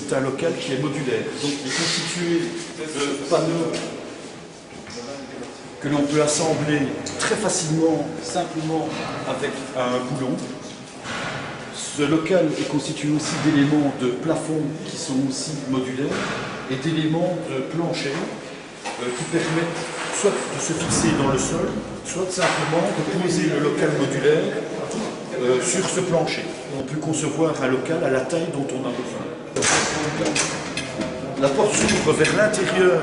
c'est un local qui est modulaire. Donc il est constitué de panneaux que l'on peut assembler très facilement, simplement avec un boulon. Ce local est constitué aussi d'éléments de plafond qui sont aussi modulaires et d'éléments de plancher qui permettent soit de se fixer dans le sol, soit simplement de poser le local modulaire sur ce plancher. On peut concevoir un local à la taille dont on a besoin. La porte s'ouvre vers l'intérieur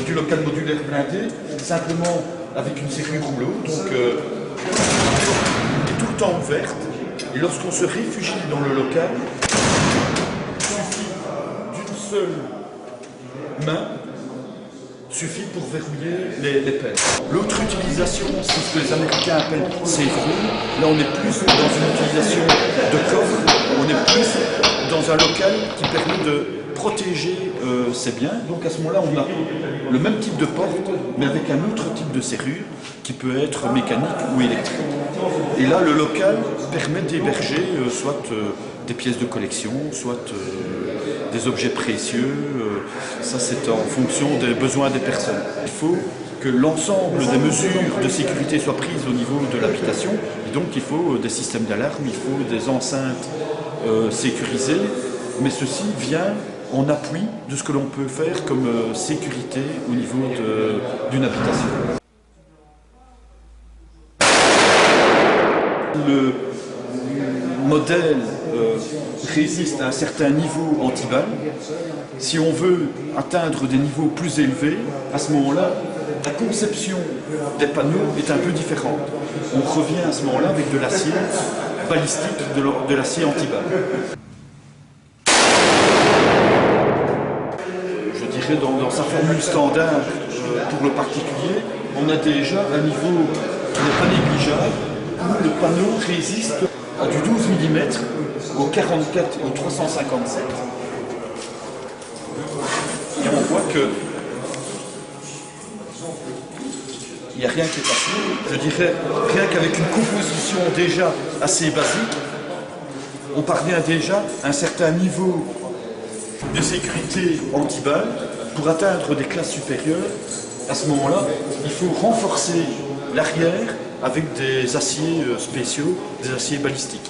du local modulaire blindé, simplement avec une serrure rouleau, donc la porte est tout le temps ouverte. Et lorsqu'on se réfugie dans le local, il suffit d'une seule main suffit pour verrouiller les pelles. L'autre utilisation, c'est ce que les Américains appellent safe room. Là, on est plus dans une utilisation de coffre, on est plus dans un local qui permet de protéger ses biens. Donc à ce moment-là, on a le même type de porte, mais avec un autre type de serrure qui peut être mécanique ou électrique. Et là, le local permet d'héberger soit des pièces de collection, soit des objets précieux. Ça, c'est en fonction des besoins des personnes. Il faut que l'ensemble des mesures de sécurité soient prises au niveau de l'habitation. Et donc, il faut des systèmes d'alarme, il faut des enceintes sécurisées. Mais ceci vient en appui de ce que l'on peut faire comme sécurité au niveau d'une habitation. Le modèle résiste à un certain niveau anti-balle. Si on veut atteindre des niveaux plus élevés, à ce moment-là, la conception des panneaux est un peu différente. On revient à ce moment-là avec de l'acier balistique, de l'acier anti-balle. Je dirais dans sa formule standard pour le particulier, on a déjà un niveau qui n'est pas négligeable, où le panneau résiste à du 12 mm au 44 et au 357. Et on voit que il n'y a rien qui est passé. Je dirais, rien qu'avec une composition déjà assez basique, on parvient déjà à un certain niveau de sécurité anti-balle. Pour atteindre des classes supérieures, à ce moment-là, il faut renforcer l'arrière avec des aciers spéciaux, des aciers balistiques.